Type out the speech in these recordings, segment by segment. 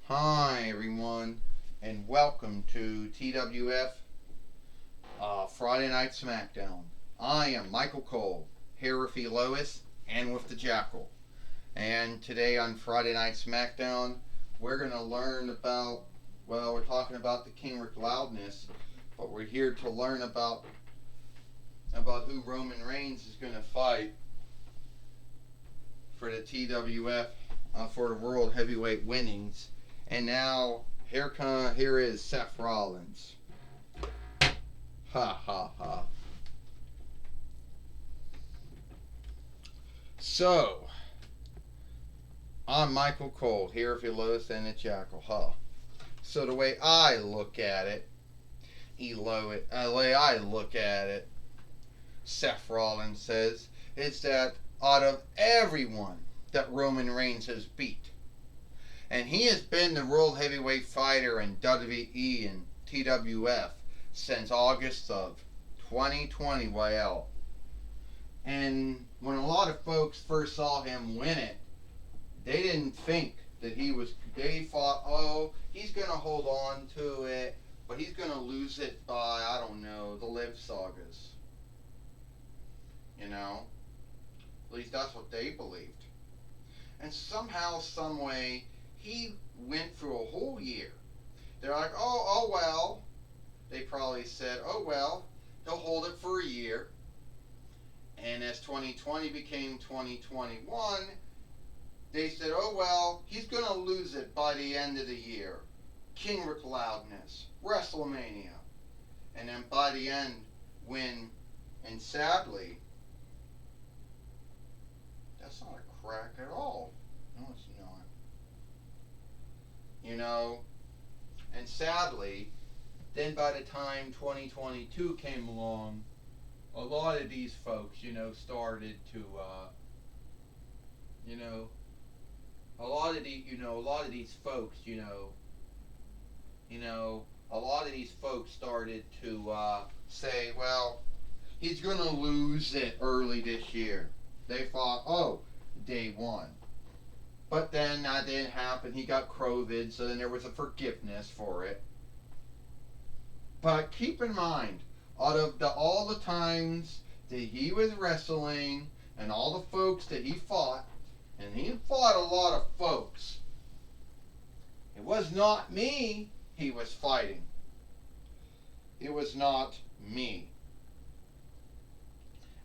Hi, everyone, and welcome to TWF Friday Night Smackdown. I am Michael Cole, here with the Lois and with the Jackal. And today on Friday Night Smackdown, we're going to learn about, we're talking about the King Rick Loudness, but we're here to learn about who Roman Reigns is going to fight for the TWF for the World Heavyweight Winnings. And now here is Seth Rollins. Ha ha ha. So I'm Michael Cole, here with Lois and the Jackal. So the way I look at it, Seth Rollins says, is that out of everyone that Roman Reigns has beat, and he has been the World Heavyweight Fighter in WWE and TWF since August of 2020, YL. And when a lot of folks first saw him win it, they didn't think that they thought, oh, he's going to hold on to it, but he's going to lose it by, I don't know, the Liv Sagas. You know? At least that's what they believed. And somehow, some way, he went through a whole year. They're like, oh well. They probably said, oh well, he'll hold it for a year. And as 2020 became 2021, they said, oh well, he's going to lose it by the end of the year. King Rick Loudness, WrestleMania. And then by the end, and sadly, that's not a crack at all. No, it's not. You know, and sadly, then by the time 2022 came along, a lot of these folks, started to, a lot of these folks, started to say, well, he's going to lose it early this year. They thought, oh, day one. But then that didn't happen. He got COVID, so then there was a forgiveness for it. But keep in mind, out of all the times that he was wrestling and all the folks that he fought, and he fought a lot of folks, it was not me he was fighting. It was not me.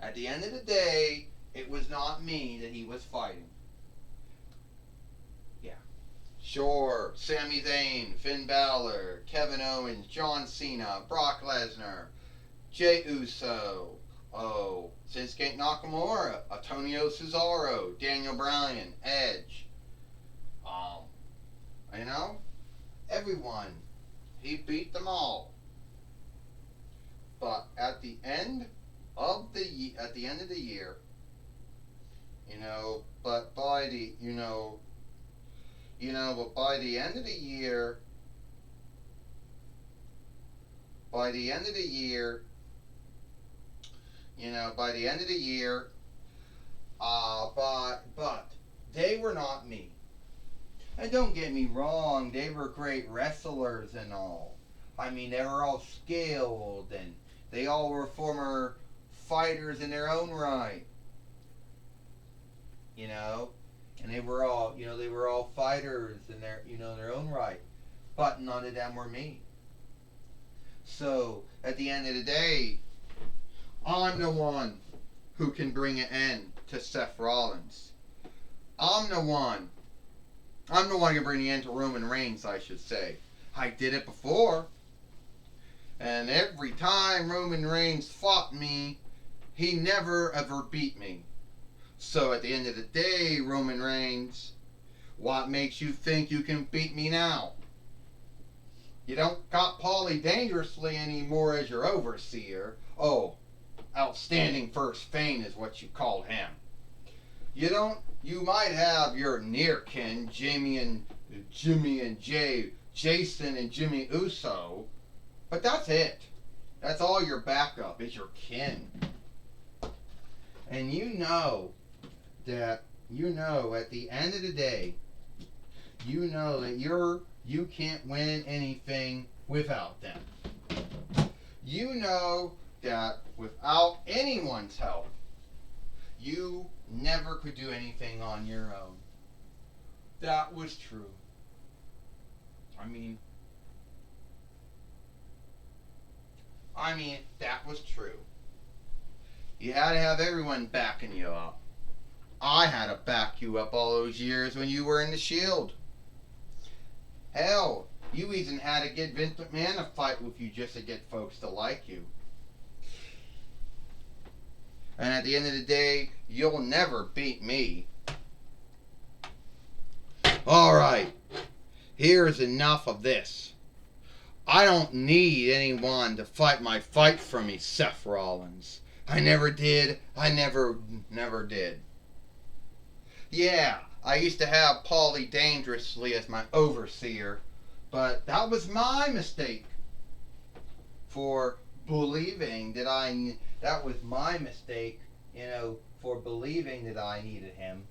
At the end of the day, it was not me that he was fighting. Sure, Sami Zayn, Finn Balor, Kevin Owens, John Cena, Brock Lesnar, Jey Uso, Shinsuke Nakamura, Antonio Cesaro, Daniel Bryan, Edge. Everyone. He beat them all. But at the end of the year, but by the end of the year, but they were not me. And don't get me wrong, they were great wrestlers and all. I mean, they were all skilled, and they all were former fighters in their own right. And they were all fighters in their own right. But none of them were me. So, at the end of the day, I'm the one who can bring an end to Seth Rollins. I'm the one who can bring the end to Roman Reigns, I should say. I did it before. And every time Roman Reigns fought me, he never ever beat me. So at the end of the day, Roman Reigns, what makes you think you can beat me now? You don't got Paulie Dangerously anymore as your overseer. Oh, outstanding first feint is what you called him. You might have your near kin, Jimmy and Jason and Jimmy Uso, but that's it. That's all your backup is your kin. And at the end of the day, that You can't win anything without them. You know that without anyone's help, you never could do anything on your own. That was true. I mean, that was true. You had to have everyone backing you up. I had to back you up all those years when you were in the Shield. Hell, you even had to get Vince McMahon to fight with you just to get folks to like you. And at the end of the day, you'll never beat me. Alright, here's enough of this. I don't need anyone to fight my fight for me, Seth Rollins. I never did. I never did. Yeah, I used to have Paulie Dangerously as my overseer, but that was my mistake for believing that that was my mistake, for believing that I needed him.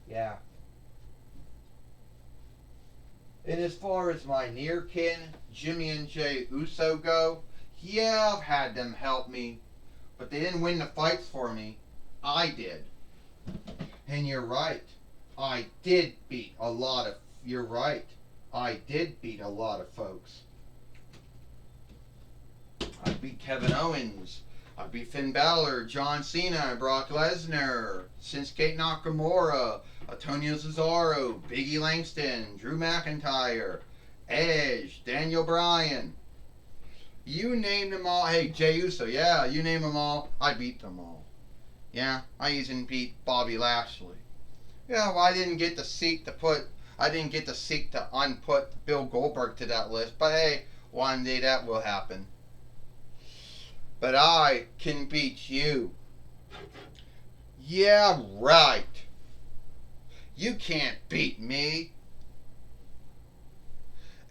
Yeah. And as far as my near kin, Jimmy and Jay Uso go, yeah, I've had them help me, but they didn't win the fights for me. I did. And you're right. I did beat a lot of... You're right. I did beat a lot of folks. I beat Kevin Owens. I beat Finn Balor, John Cena, Brock Lesnar, Shinsuke Nakamura, Antonio Cesaro, Biggie Langston, Drew McIntyre, Edge, Daniel Bryan. You name them all. Hey, Jey Uso. Yeah, you name them all. I beat them all. Yeah, I even beat Bobby Lashley. Yeah, well, I didn't get to seek to unput Bill Goldberg to that list. But hey, one day that will happen. But I can beat you. Yeah, right. You can't beat me.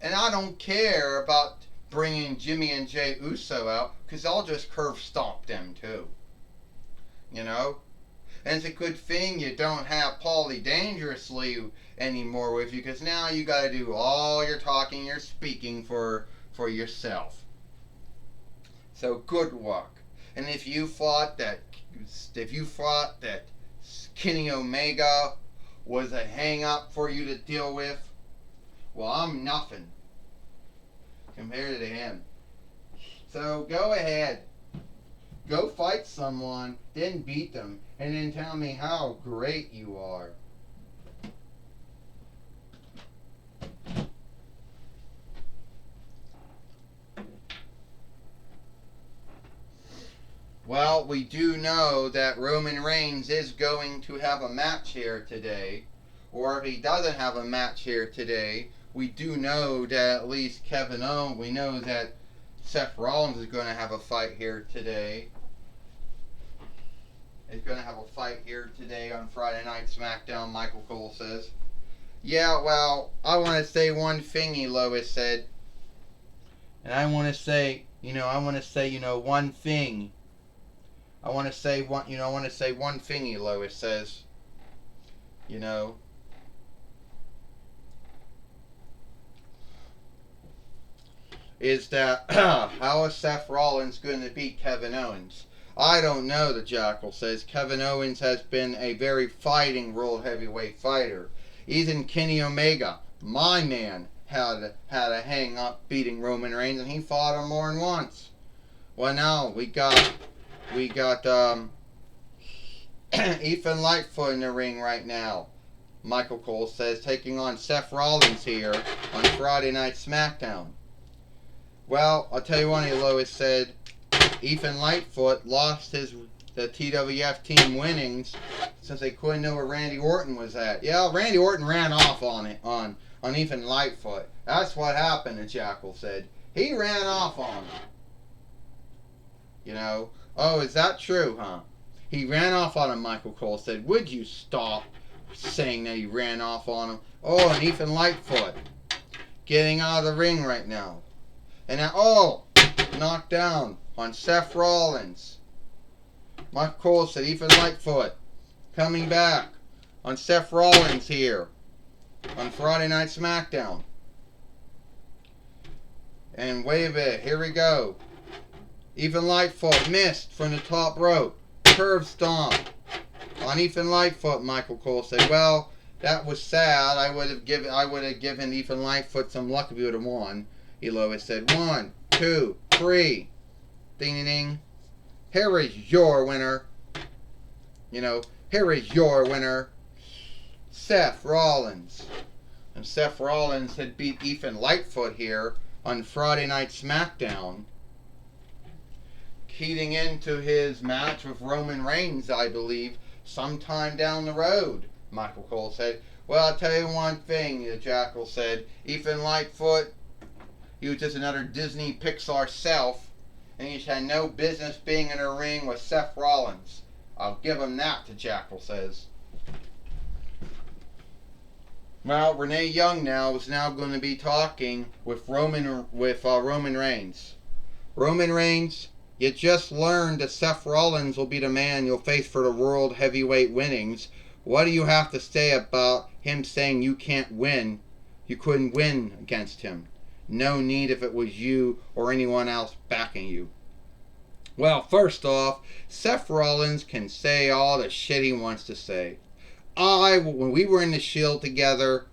And I don't care about bringing Jimmy and Jay Uso out, because I'll just curve stomp them too. And it's a good thing you don't have Paulie Dangerously anymore with you, because now you got to do all your talking, your speaking for yourself. So good luck. And if you thought that Kenny Omega was a hang-up for you to deal with, well, I'm nothing compared to him. So go ahead. Go fight someone, then beat them, and then tell me how great you are. Well, we do know that Roman Reigns is going to have a match here today. Or if he doesn't have a match here today, we do know that at least we know that Seth Rollins is going to have a fight here today. He's going to have a fight here today on Friday Night Smackdown, Michael Cole says. Yeah, well, I want to say one thingy, Lois said. And I want to say one thing. I want to say one thingy, Lois says. Is that how is Seth Rollins going to beat Kevin Owens? I don't know, the Jackal says. Kevin Owens has been a very fighting World Heavyweight fighter. Even Kenny Omega, my man, had a hang up beating Roman Reigns, and he fought him more than once. Well, now we got Ethan Lightfoot in the ring right now. Michael Cole says, taking on Seth Rollins here on Friday Night Smackdown. Well, I'll tell you one, Lois said, Ethan Lightfoot lost the TWF team winnings since they couldn't know where Randy Orton was at. Yeah, Randy Orton ran off on Ethan Lightfoot. That's what happened, the Jackal said. He ran off on him. Oh, is that true, huh? He ran off on him, Michael Cole said. Would you stop saying that he ran off on him? Oh, and Ethan Lightfoot getting out of the ring right now. And now, knocked down on Seth Rollins. Michael Cole said Ethan Lightfoot coming back on Seth Rollins here. on Friday Night Smackdown. And wait a bit, here we go. Ethan Lightfoot missed from the top rope. Curve stomp on Ethan Lightfoot. Michael Cole said, "Well, that was sad. I would have given Ethan Lightfoot some luck if he would have won." Elois said, 1, 2, 3. Ding ding ding. Here is your winner. Here is your winner. Seth Rollins. And Seth Rollins had beat Ethan Lightfoot here on Friday Night Smackdown. Keying into his match with Roman Reigns, I believe, sometime down the road, Michael Cole said. "Well, I'll tell you one thing," the Jackal said. "Ethan Lightfoot, he was just another Disney Pixar self, and he had no business being in a ring with Seth Rollins. I'll give him that," the Jackal says. Well, Renee Young is now going to be talking with Roman Reigns. Roman Reigns, you just learned that Seth Rollins will be the man you'll face for the World Heavyweight winnings. What do you have to say about him saying you can't win? You couldn't win against him. No need if it was you or anyone else backing you. Well, first off, Seth Rollins can say all the shit he wants to say. When we were in the Shield together,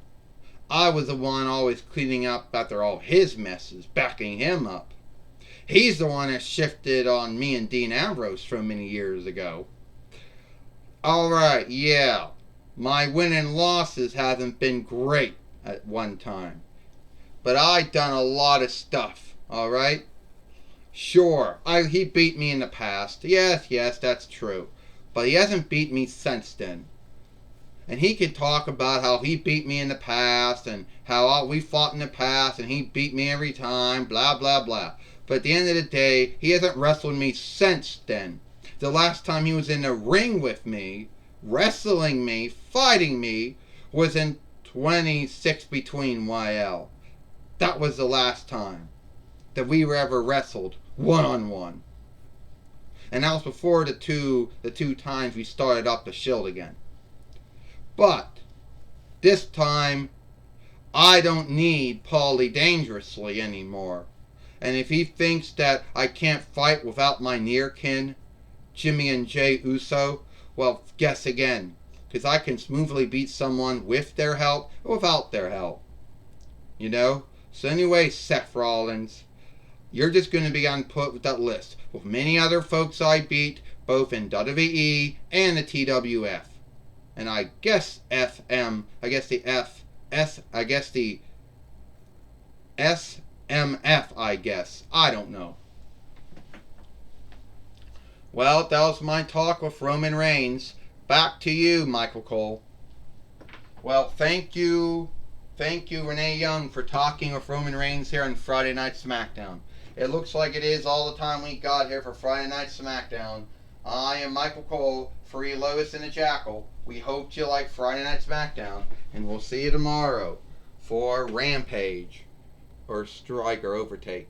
I was the one always cleaning up after all his messes, backing him up. He's the one that shifted on me and Dean Ambrose from many years ago. Alright, yeah, my win and losses haven't been great at one time. But I done a lot of stuff, alright? Sure, he beat me in the past. Yes, that's true. But he hasn't beat me since then. And he can talk about how he beat me in the past and how we fought in the past and he beat me every time, blah, blah, blah. But at the end of the day, he hasn't wrestled me since then. The last time he was in the ring with me, wrestling me, fighting me, was in 26 between YL. That was the last time that we were ever wrestled one-on-one. And that was before the two times we started up the Shield again. But this time, I don't need Paulie Dangerously anymore. And if he thinks that I can't fight without my near kin, Jimmy and Jay Uso, well, guess again. Because I can smoothly beat someone with their help or without their help. So anyway, Seth Rollins, you're just going to be put with that list with many other folks I beat, both in WWE and the TWF. And I guess the SMF, I guess. I don't know. Well, that was my talk with Roman Reigns. Back to you, Michael Cole. Well, thank you, Renee Young, for talking with Roman Reigns here on Friday Night Smackdown. It looks like it is all the time we got here for Friday Night Smackdown. I am Michael Cole for Elois and the Jackal. We hope you like Friday Night Smackdown, and we'll see you tomorrow for Rampage, or Strike, or Overtake.